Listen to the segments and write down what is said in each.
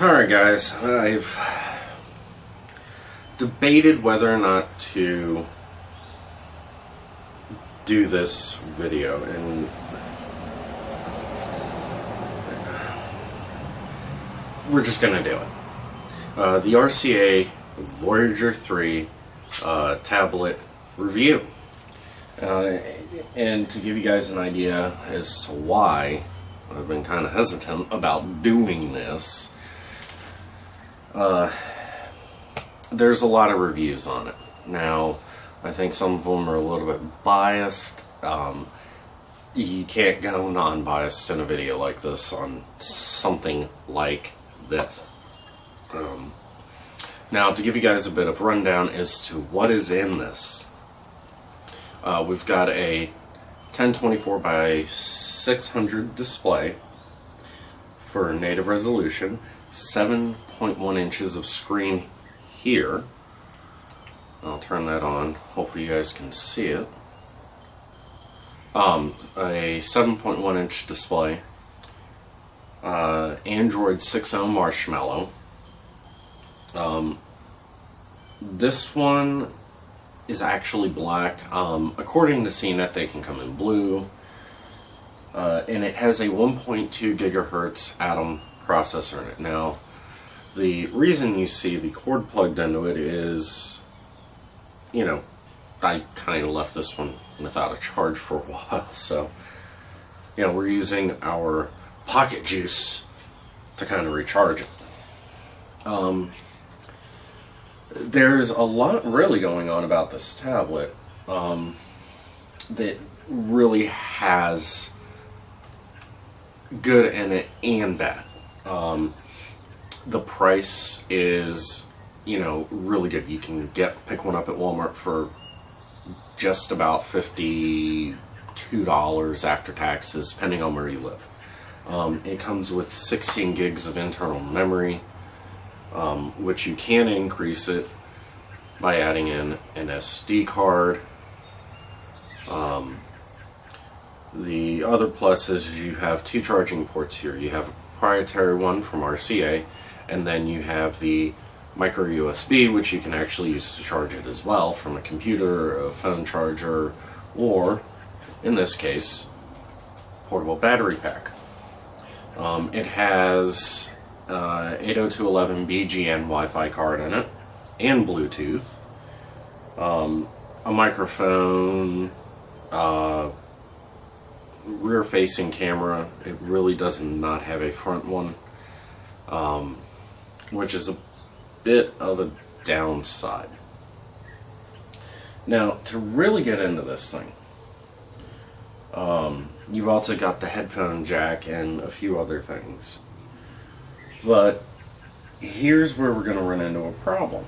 Alright guys, I've debated whether or not to do this video, and we're just gonna do it. The RCA Voyager 3 tablet review. And to give you guys an idea as to why I've been kind of hesitant about doing this, there's a lot of reviews on it. Now, I think some of them are a little bit biased. You can't go non-biased in a video like this on something like this. Now, to give you guys a bit of rundown as to what is in this, we've got a 1024 by 600 display for native resolution, 7.1 inches of screen here. I'll turn that on, hopefully you guys can see it. A 7.1 inch display, Android 6.0 Marshmallow. This one is actually black. According to CNET, they can come in blue. And it has a 1.2 gigahertz Atom processor in it. Now, the reason you see the cord plugged into it is, you know, I kind of left this one without a charge for a while, so, you know, we're using our pocket juice to kind of recharge it. There's a lot really going on about this tablet that really has good in it and bad. The price is, you know, really good. You can pick one up at Walmart for just about $52 after taxes, depending on where you live. It comes with 16 gigs of internal memory, which you can increase it by adding in an SD card. The other plus is you have two charging ports here. You have a proprietary one from RCA, and then you have the micro USB, which you can actually use to charge it as well from a computer, a phone charger, or in this case, portable battery pack. It has 802.11 BGN Wi-Fi card in it, and Bluetooth, a microphone, rear-facing camera. It really does not have a front one, which is a bit of a downside. Now, to really get into this thing, you've also got the headphone jack and a few other things. But here's where we're going to run into a problem.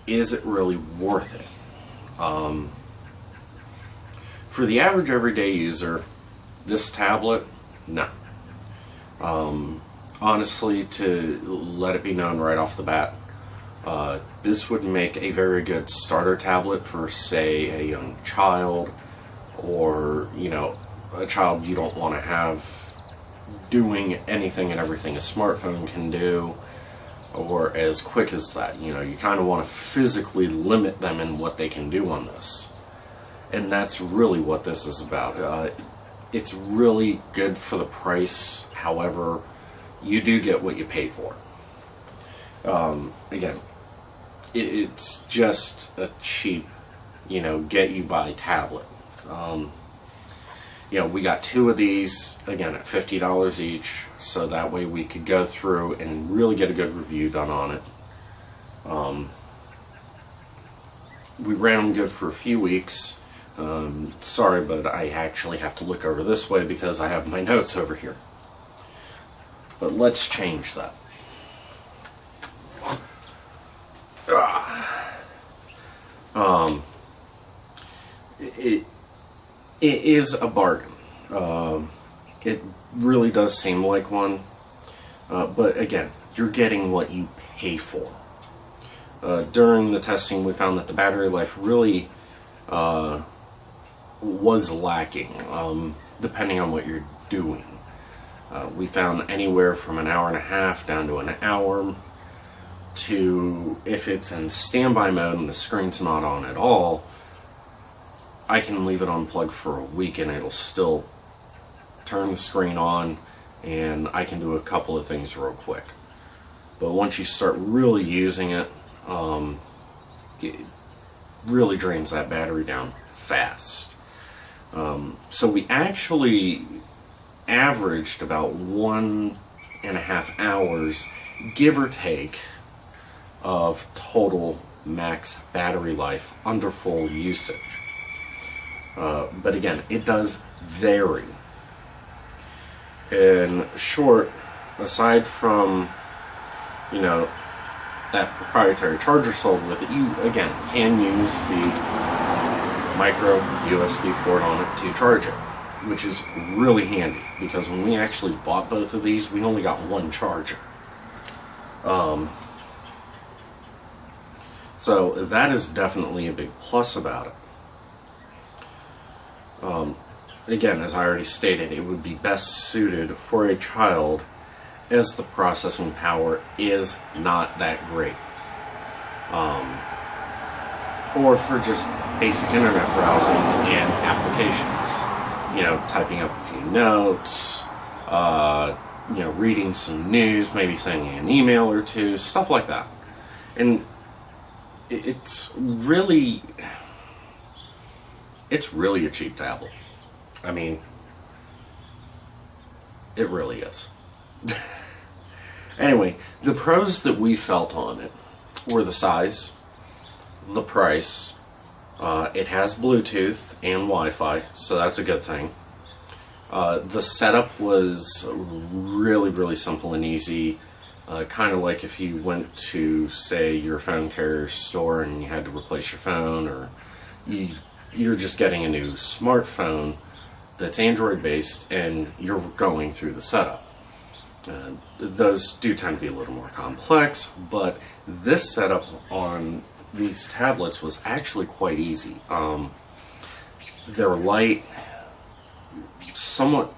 Is it really worth it? For the average everyday user, this tablet, no. Honestly, to let it be known right off the bat, this would make a very good starter tablet for, say, a young child, or, you know, a child you don't want to have doing anything and everything a smartphone can do, or as quick as that. You know, you kind of want to physically limit them in what they can do on this. And that's really what this is about. It's really good for the price. However, you do get what you pay for. Again, it's just a cheap, you know, get-you-by tablet. You know, we got two of these, again, at $50 each, so that way we could go through and really get a good review done on it. We ran them good for a few weeks. Sorry, but I actually have to look over this way because I have my notes over here. But let's change that. It is a bargain. It really does seem like one. But again, you're getting what you pay for. During the testing, we found that the battery life really was lacking, depending on what you're doing. We found anywhere from an hour and a half down to an hour, to if it's in standby mode and the screen's not on at all, I can leave it unplugged for a week and it'll still turn the screen on, and I can do a couple of things real quick. But once you start really using it, it really drains that battery down fast. So we actually averaged about 1.5 hours, give or take, of total max battery life under full usage. But again, it does vary. In short, aside from, you know, that proprietary charger sold with it, you again can use the micro USB port on it to charge it, which is really handy, because when we actually bought both of these, we only got one charger. So that is definitely a big plus about it. Again, as I already stated, it would be best suited for a child, as the processing power is not that great. Or for just basic internet browsing and applications. You know, typing up a few notes, you know, reading some news, maybe sending an email or two, stuff like that. And it's really a cheap tablet. I mean, it really is. Anyway, the pros that we felt on it were the size, the price. It has Bluetooth and Wi-Fi, so that's a good thing. The setup was really simple and easy. Kind of like if you went to, say, your phone carrier store and you had to replace your phone, or you're just getting a new smartphone that's Android based and you're going through the setup. Those do tend to be a little more complex, but this setup on these tablets was actually quite easy. They're light, somewhat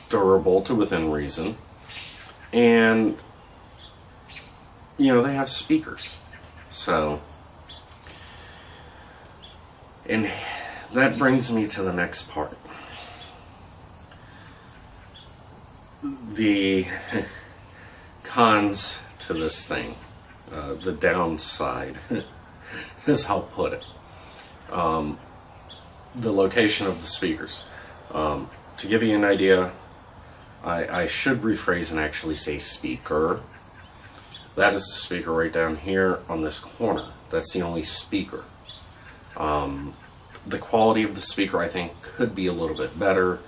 durable to within reason, and you know, they have speakers. So, and that brings me to the next part. The cons to this thing, the downside, is how I'll put it. The location of the speakers. To give you an idea, I should rephrase and actually say speaker. That is the speaker right down here on this corner. That's the only speaker. The quality of the speaker, I think, could be a little bit better.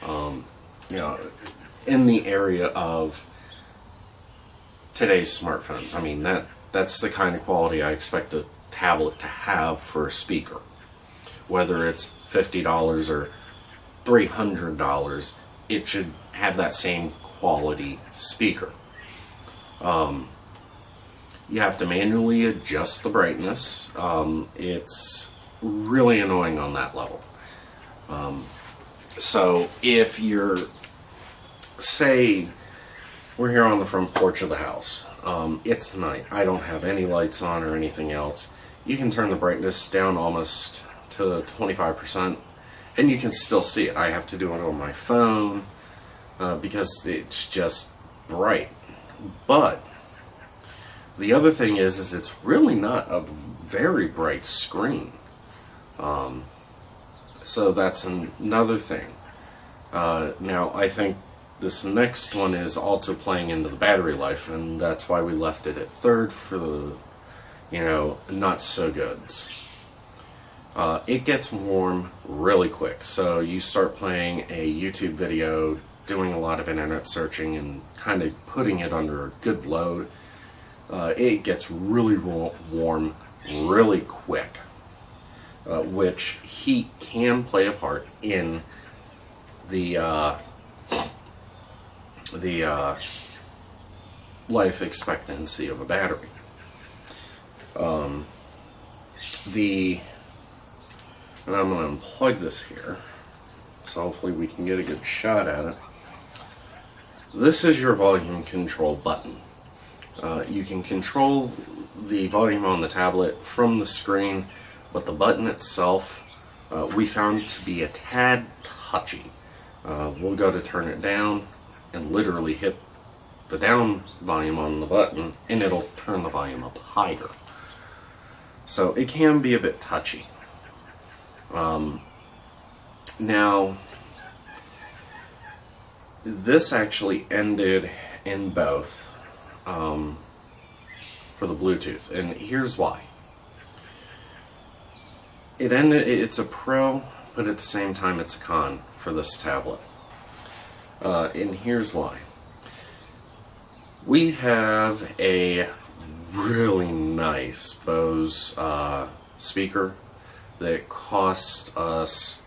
You know, in the area of today's smartphones. I mean, that's the kind of quality I expect a tablet to have for a speaker. Whether it's $50 or $300, it should have that same quality speaker. You have to manually adjust the brightness. It's really annoying on that level. So if you're, say, we're here on the front porch of the house. It's night. I don't have any lights on or anything else. You can turn the brightness down almost to 25%, and you can still see it. I have to do it on my phone because it's just bright. But the other thing is it's really not a very bright screen. So that's another thing. Now, I think this next one is also playing into the battery life, and that's why we left it at third for the, you know, not so goods. It gets warm really quick. So you start playing a YouTube video, doing a lot of internet searching, and kind of putting it under a good load. It gets really warm really quick, which heat can play a part in the life expectancy of a battery. And I'm going to unplug this here, so hopefully we can get a good shot at it. this is your volume control button. You can control the volume on the tablet from the screen, but the button itself we found to be a tad touchy. We'll go to turn it down and literally hit the down volume on the button and it'll turn the volume up higher. So it can be a bit touchy. Now, this actually ended in both for the Bluetooth, and here's why. It's a pro, but at the same time it's a con for this tablet. And here's why. We have a really nice Bose speaker that cost us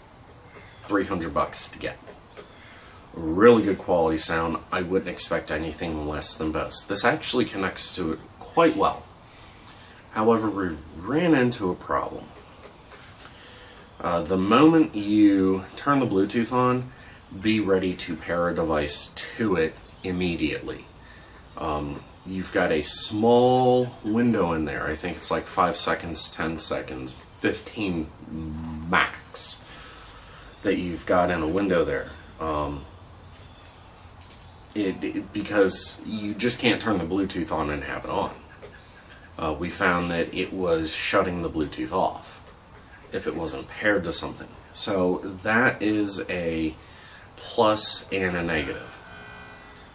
$300 to get. Really good quality sound. I wouldn't expect anything less than Bose. This actually connects to it quite well. However, we ran into a problem. The moment you turn the Bluetooth on, be ready to pair a device to it immediately. You've got a small window in there. I think it's like 5 seconds, 10 seconds, 15 max that you've got in a window there. Because you just can't turn the Bluetooth on and have it on. We found that it was shutting the Bluetooth off if it wasn't paired to something. So that is a plus and a negative.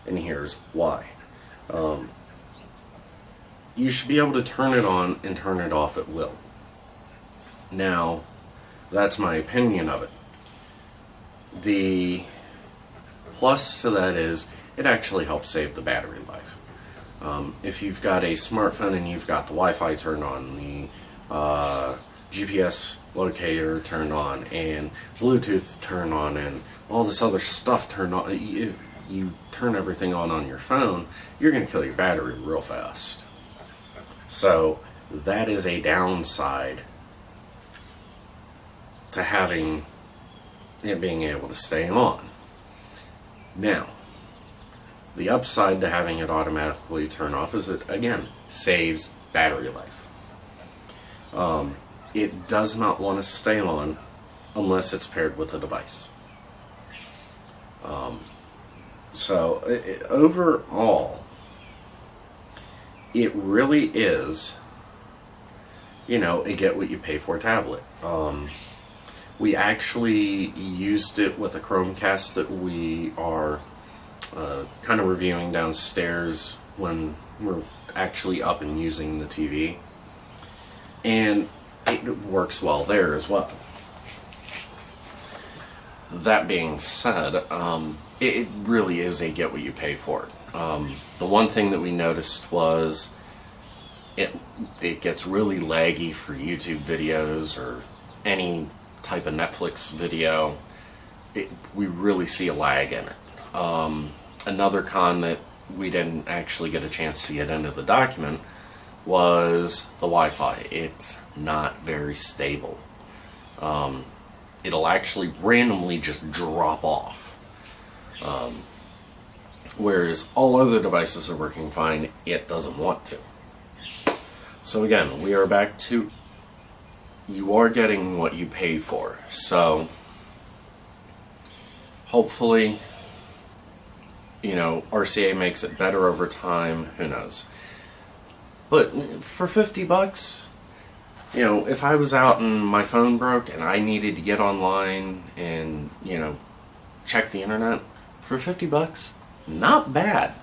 And here's why. You should be able to turn it on and turn it off at will. Now, that's my opinion of it. The plus to that is it actually helps save the battery life. If you've got a smartphone and you've got the Wi-Fi turned on, the GPS locator turned on, and Bluetooth turned on, and all this other stuff turned on, you turn everything on your phone, you're going to kill your battery real fast. So that is a downside to having it being able to stay on. Now, the upside to having it automatically turn off is it, again, saves battery life. It does not want to stay on unless it's paired with a device. Overall, it really is, a get what you pay for tablet. We actually used it with a Chromecast that we are kind of reviewing downstairs when we're actually up and using the TV. And it works well there as well. That being said, it really is a get what you pay for. The one thing that we noticed was it gets really laggy for YouTube videos or any type of Netflix video. We really see a lag in it. Another con that we didn't actually get a chance to get into the document was the Wi-Fi. It's not very stable. It'll actually randomly just drop off. Whereas all other devices are working fine, it doesn't want to. So again, we are back to you are getting what you pay for. So hopefully, RCA makes it better over time, who knows. But for $50, if I was out and my phone broke and I needed to get online and, check the internet, for $50, not bad.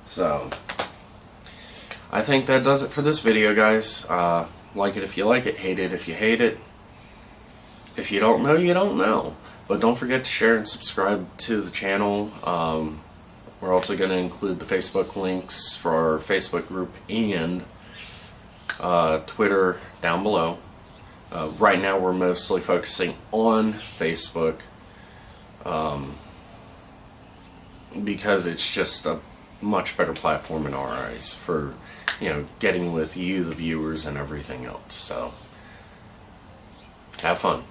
So, I think that does it for this video, guys. Like it if you like it, hate it if you hate it. If you don't know, you don't know. But don't forget to share and subscribe to the channel. We're also going to include the Facebook links for our Facebook group and Twitter down below. Right now we're mostly focusing on Facebook because it's just a much better platform in our eyes for getting with you, the viewers, and everything else. So have fun.